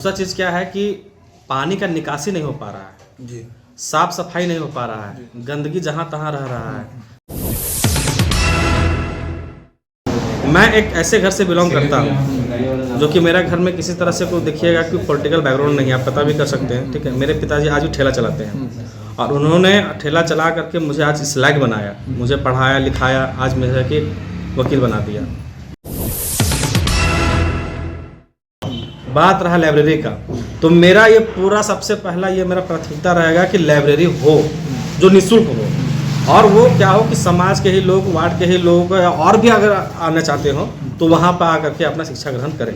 दूसरा चीज़ क्या है कि पानी का निकासी नहीं हो पा रहा है जी। साफ सफाई नहीं हो पा रहा है, गंदगी जहाँ तहाँ रह रहा है। मैं एक ऐसे घर से बिलोंग करता हूँ जो कि मेरा घर में किसी तरह से कोई देखिएगा कि पॉलिटिकल बैकग्राउंड नहीं है, आप पता भी कर सकते हैं, ठीक है। मेरे पिताजी आज भी ठेला चलाते हैं और उन्होंने ठेला चला करके मुझे आज इस लायक बनाया, मुझे पढ़ाया लिखाया, आज मुझे कि वकील बना दिया। बात रहा लाइब्रेरी का, तो मेरा ये पूरा सबसे पहला ये मेरा प्राथमिकता रहेगा कि लाइब्रेरी हो जो निःशुल्क हो, और वो क्या हो कि समाज के ही लोग, वार्ड के ही लोग और भी अगर आना चाहते हो तो वहाँ पर आकर के अपना शिक्षा ग्रहण करें।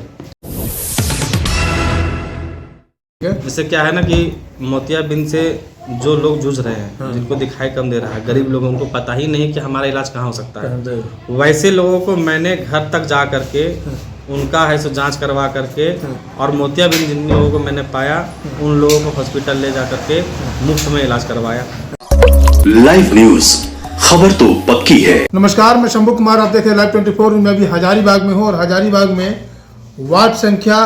जैसे क्या है ना कि मोतियाबिंद से जो लोग जूझ रहे हैं, जिनको दिखाई कम दे रहा है, गरीब लोगों को पता ही नहीं कि हमारा इलाज कहाँ हो सकता है, वैसे लोगों को मैंने घर तक जा करके उनका है सो जांच करवा करके, और मोतियाबिंद जिन लोगों को मैंने पाया उन लोगों को हॉस्पिटल ले जा करके मुफ्त में इलाज करवाया। लाइव न्यूज, खबर तो पक्की है। नमस्कार, मैं शंभू कुमार, आप देख रहे हैं लाइव 24। मैं अभी हजारीबाग में हूँ और हजारीबाग में वार्ड संख्या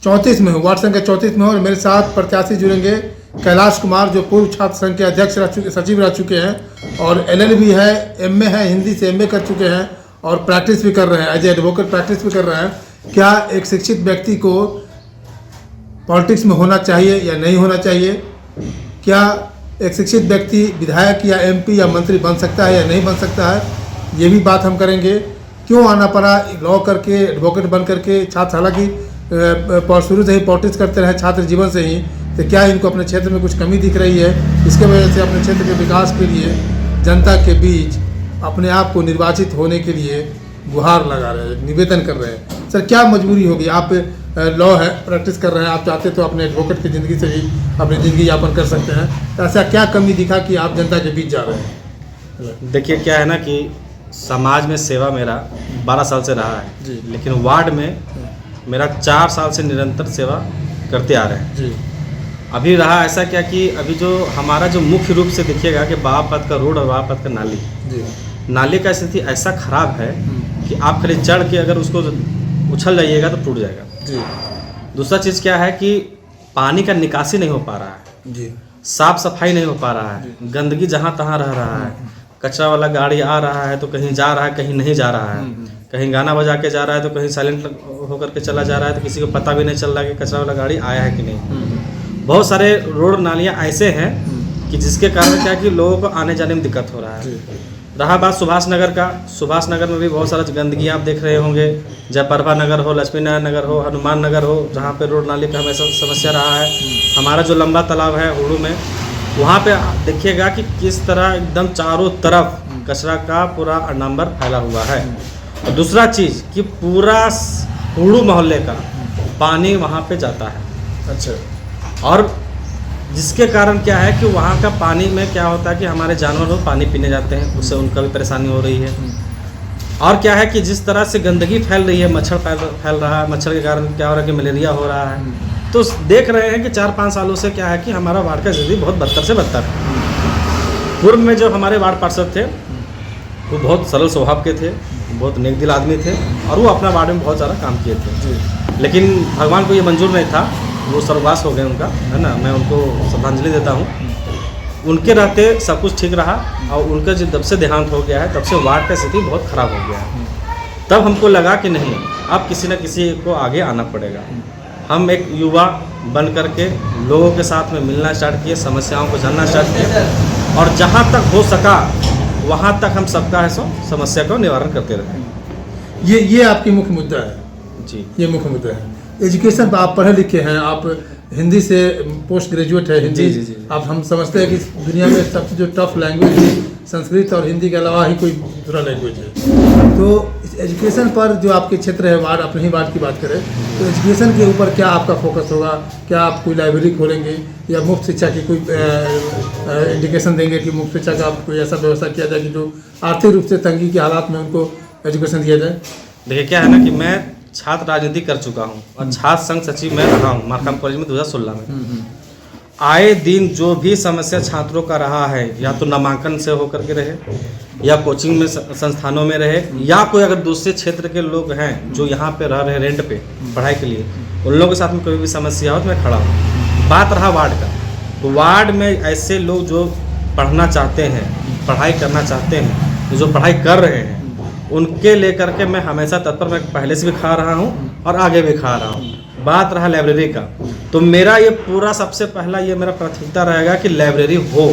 34 में हूँ, वार्ड संख्या 34 में हूँ और मेरे साथ प्रत्याशी जुड़ेंगे कैलाश कुमार, जो पूर्व छात्र संघ के अध्यक्ष रह चुके, सचिव रह चुके हैं और LLB है, MA है, हिंदी से MA कर चुके हैं और प्रैक्टिस भी कर रहे हैं, एज ए एडवोकेट प्रैक्टिस भी कर रहे हैं। क्या एक शिक्षित व्यक्ति को पॉलिटिक्स में होना चाहिए या नहीं होना चाहिए? क्या एक शिक्षित व्यक्ति विधायक या MP या मंत्री बन सकता है या नहीं बन सकता है? ये भी बात हम करेंगे। क्यों आना पड़ा लॉ करके, एडवोकेट बन करके? छात्र हालांकि शुरू से ही पॉलिटिक्स करते रहे छात्र जीवन से ही, तो क्या इनको अपने क्षेत्र में कुछ कमी दिख रही है? इसके वजह से अपने क्षेत्र के विकास के लिए जनता के बीच अपने आप को निर्वाचित होने के लिए गुहार लगा रहे हैं, निवेदन कर रहे हैं। सर, क्या मजबूरी होगी? आप लॉ है, प्रैक्टिस कर रहे हैं, आप चाहते तो अपने एडवोकेट की ज़िंदगी से भी अपनी ज़िंदगी यापन कर सकते हैं, तो ऐसा क्या कमी दिखा कि आप जनता के बीच जा रहे हैं? देखिए क्या है ना कि समाज में सेवा मेरा 12 साल से रहा है जी। लेकिन वार्ड में मेरा 4 साल से निरंतर सेवा करते आ रहे हैं जी। अभी रहा ऐसा क्या कि अभी जो हमारा जो मुख्य रूप से देखिएगा कि बाबापत का रोड और बाबापत का नाली, जी। नाले का स्थिति ऐसा खराब है कि आप खाली चढ़ के अगर उसको उछल जाइएगा तो टूट जाएगा। जी। दूसरा चीज़ क्या है कि पानी का निकासी नहीं हो पा रहा है, जी। साफ सफाई नहीं हो पा रहा है, गंदगी जहाँ तहाँ रह रहा है, कचरा वाला गाड़ी आ रहा है तो कहीं जा रहा है, कहीं नहीं जा रहा है, कहीं गाना बजा के जा रहा है तो कहीं साइलेंट होकर के चला जा रहा है, तो किसी को पता भी नहीं चल रहा है कि कचरा वाला गाड़ी आया है कि नहीं। बहुत सारे रोड नालियाँ ऐसे हैं कि जिसके कारण क्या है कि लोगों को आने जाने में दिक्कत हो रहा है। रहा बात सुभाष नगर का, सुभाष नगर में भी बहुत सारा गंदगी आप देख रहे होंगे, जयप्रभा नगर हो, लक्ष्मीनारायण नगर हो, हनुमान नगर हो, जहाँ पे रोड नाली का हमेशा समस्या रहा है। हमारा जो लंबा तालाब है हुडू में, वहाँ पे देखिएगा कि किस तरह एकदम चारों तरफ कचरा का पूरा अडंबर फैला हुआ है। और दूसरा चीज़ कि पूरा हुडू मोहल्ले का पानी वहाँ पे जाता है। अच्छा। और जिसके कारण क्या है कि वहाँ का पानी में क्या होता है कि हमारे जानवर लोग पानी पीने जाते हैं, उससे उनका भी परेशानी हो रही है। और क्या है कि जिस तरह से गंदगी फैल रही है, मच्छर फैल रहा है, मच्छर के कारण क्या हो रहा है कि मलेरिया हो रहा है। तो देख रहे हैं कि 4-5 सालों से क्या है कि हमारा वार्ड का स्थिति बहुत बदतर से बदतर है। पूर्व में जो हमारे वार्ड पार्षद थे वो बहुत सरल स्वभाव के थे, बहुत नेक दिल आदमी थे और वो अपना वार्ड में बहुत सारा काम किए थे, लेकिन भगवान को ये मंजूर नहीं था, वो सर्ववास हो गए उनका, है ना। मैं उनको श्रद्धांजलि देता हूँ। उनके रहते सब कुछ ठीक रहा और उनका जब से देहांत हो गया है तब से वार्ड का स्थिति बहुत ख़राब हो गया है। तब हमको लगा कि नहीं, अब किसी न किसी को आगे आना पड़ेगा। हम एक युवा बन करके लोगों के साथ में मिलना स्टार्ट किए, समस्याओं को जानना स्टार्ट किए और जहाँ तक हो सका वहाँ तक हम सबका है सो समस्या को निवारण करते रहे। ये आपकी मुख्य मुद्दा है जी, ये मुख्य मुद्दा है। एजुकेशन पर आप पढ़े लिखे हैं, आप हिंदी से पोस्ट ग्रेजुएट है हिंदी। जी। आप हम समझते हैं कि दुनिया में सबसे जो टफ लैंग्वेज है संस्कृत और हिंदी के अलावा ही कोई दूसरा लैंग्वेज है। तो इस एजुकेशन पर जो आपके क्षेत्र है, वार्ड, अपने ही वार्ड की बात करें तो एजुकेशन के ऊपर क्या आपका फोकस होगा? क्या आप कोई लाइब्रेरी खोलेंगे या मुफ्त शिक्षा की कोई इंडिकेशन देंगे कि मुफ्त शिक्षा का कोई ऐसा व्यवस्था किया जाए कि जो आर्थिक रूप से तंगी के हालात में उनको एजुकेशन दिया जाए? देखिए क्या है ना कि मैं छात्र राजनीति कर चुका हूँ और छात्र संघ सचिव मैं रहा हूँ मारकाम कॉलेज में 2016 में। आए दिन जो भी समस्या छात्रों का रहा है, या तो नामांकन से होकर के रहे, या कोचिंग में संस्थानों में रहे, या कोई अगर दूसरे क्षेत्र के लोग हैं जो यहाँ पे रह रहे हैं रेंट पे पढ़ाई के लिए, उन लोगों के साथ में कोई भी समस्या हो तो मैं खड़ा हूँ। बात रहा वार्ड का, तो वार्ड में ऐसे लोग जो पढ़ना चाहते हैं, पढ़ाई करना चाहते हैं, जो पढ़ाई कर रहे हैं, उनके लेकर के मैं हमेशा तत्पर, मैं पहले से भी खा रहा हूँ और आगे भी खा रहा हूँ। बात रहा लाइब्रेरी का, तो मेरा ये पूरा सबसे पहला ये मेरा प्राथमिकता रहेगा कि लाइब्रेरी हो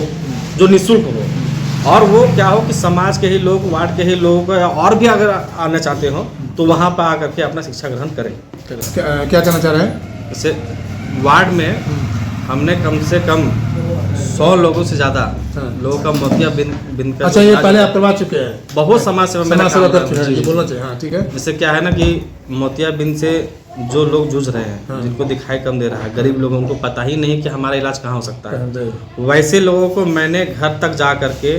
जो निःशुल्क हो, और वो क्या हो कि समाज के ही लोग, वार्ड के ही लोग, और भी अगर आना चाहते हो तो वहाँ पर आकर के अपना शिक्षा ग्रहण करें। क्या कहना चाह रहे हैं? जैसे वार्ड में हमने कम से कम 100 लोगों से ज़्यादा लोगों का मोतिया बिन कर। अच्छा, ये पहले आप करवा चुके हैं? बहुत समाज सेवा में कर चुके हैं, ये बोलना चाहिए। हाँ, ठीक है। जैसे क्या है ना कि मोतिया बिन से जो लोग जूझ रहे हैं, जिनको दिखाई कम दे रहा है, गरीब लोगों को पता ही नहीं कि हमारा इलाज कहाँ हो सकता है, वैसे लोगों को मैंने घर तक जा करके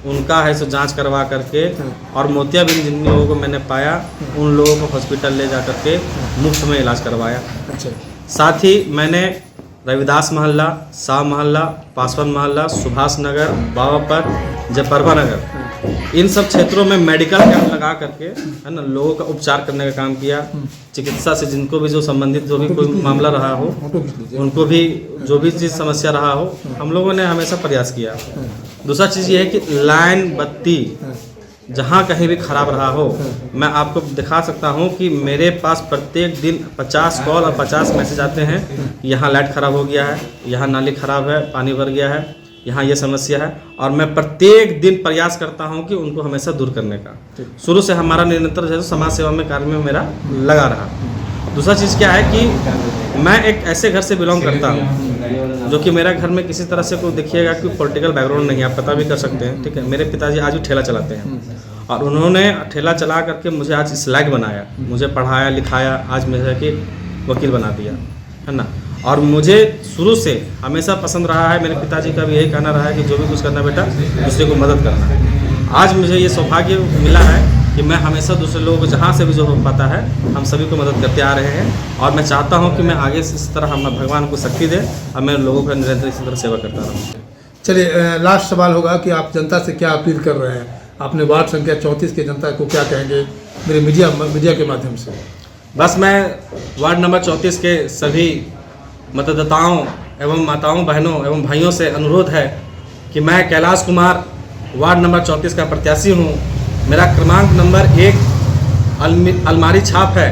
उनका है सो जांच करवा करके, और मोतियाबिंद जिन लोगों को मैंने पाया उन लोगों को हॉस्पिटल ले जा करके मुफ्त में इलाज करवाया। अच्छा। साथ ही मैंने रविदास मोहल्ला, शाह मोहल्ला, पासवान मोहल्ला, सुभाष नगर, बाबापर, जयपरवा नगर, इन सब क्षेत्रों में मेडिकल कैंप लगा करके है ना लोगों का उपचार करने का काम किया। चिकित्सा से जिनको भी जो संबंधित जो भी कोई मामला रहा हो, उनको भी जो भी चीज़ समस्या रहा हो, हम लोगों ने हमेशा प्रयास किया। दूसरा चीज़ ये है कि लाइन बत्ती जहाँ कहीं भी खराब रहा हो, मैं आपको दिखा सकता हूँ कि मेरे पास प्रत्येक दिन 50 कॉल और 50 मैसेज आते हैं। यहाँ लाइट ख़राब हो गया है, यहाँ नाली ख़राब है, पानी भर गया है, यहाँ ये समस्या है, और मैं प्रत्येक दिन प्रयास करता हूँ कि उनको हमेशा दूर करने का। शुरू से हमारा निरंतर जो है समाज सेवा में कार्य में मेरा लगा रहा। दूसरा चीज़ क्या है कि मैं एक ऐसे घर से बिलोंग करता हूँ जो कि मेरा घर में किसी तरह से कोई देखिएगा कि पॉलिटिकल बैकग्राउंड नहीं है, आप पता भी कर सकते हैं, ठीक है। मेरे पिताजी आज भी ठेला चलाते हैं, और उन्होंने ठेला चला करके मुझे आज इस लायक बनाया, मुझे पढ़ाया लिखाया, आज मुझे कि वकील बना दिया, है ना। और मुझे शुरू से हमेशा पसंद रहा है, मेरे पिताजी का भी यही कहना रहा है कि जो भी कुछ करना बेटा दूसरे को मदद करना। आज मुझे ये सौभाग्य मिला है कि मैं हमेशा दूसरे लोगों को जहाँ से भी जो हो पाता है हम सभी को मदद करते आ रहे हैं, और मैं चाहता हूँ कि मैं आगे से इस तरह हम भगवान को शक्ति दे और मैं लोगों का निरंतर इसी तरह सेवा करता रहूँ। चलिए, लास्ट सवाल होगा कि आप जनता से क्या अपील कर रहे हैं? आपने वार्ड संख्या 34 के जनता को क्या कहेंगे मेरे मीडिया के माध्यम से? बस मैं वार्ड नंबर 34 के सभी मतदाताओं एवं माताओं, बहनों एवं भाइयों से अनुरोध है कि मैं कैलाश कुमार वार्ड नंबर 34 का प्रत्याशी हूँ। मेरा क्रमांक नंबर 1 अलमारी छाप है।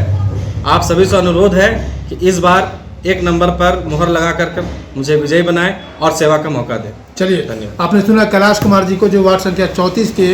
आप सभी से अनुरोध है कि इस बार 1 नंबर पर मुहर लगा कर मुझे विजयी बनाएं और सेवा का मौका दें। चलिए, धन्यवाद। आपने सुना कैलाश कुमार जी को, जो वार्ड संख्या 34 के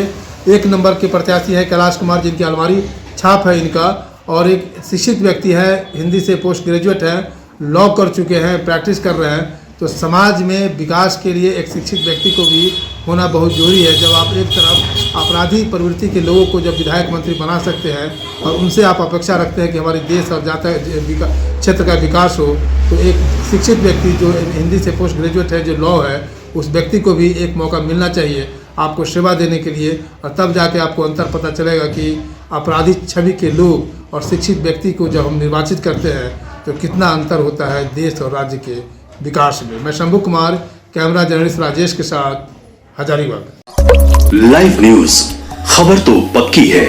1 नंबर के प्रत्याशी है कैलाश कुमार, जिनकी अलमारी छाप है इनका, और एक शिक्षित व्यक्ति है, हिंदी से पोस्ट ग्रेजुएट है, लॉ कर चुके हैं, प्रैक्टिस कर रहे हैं। तो समाज में विकास के लिए एक शिक्षित व्यक्ति को भी होना बहुत जरूरी है। जब आप एक तरफ अपराधी प्रवृत्ति के लोगों को जब विधायक मंत्री बना सकते हैं और उनसे आप अपेक्षा रखते हैं कि हमारे देश और क्षेत्र का विकास हो, तो एक शिक्षित व्यक्ति जो हिंदी से पोस्ट ग्रेजुएट है, जो लॉ है, उस व्यक्ति को भी एक मौका मिलना चाहिए आपको सेवा देने के लिए, और तब जाके आपको अंतर पता चलेगा कि अपराधी छवि के लोग और शिक्षित व्यक्ति को जब हम निर्वाचित करते हैं तो कितना अंतर होता है देश और राज्य के विकास में। मैं शंभू कुमार, कैमरा जर्नलिस्ट राजेश के साथ, हजारीबाग। लाइव न्यूज, खबर तो पक्की है।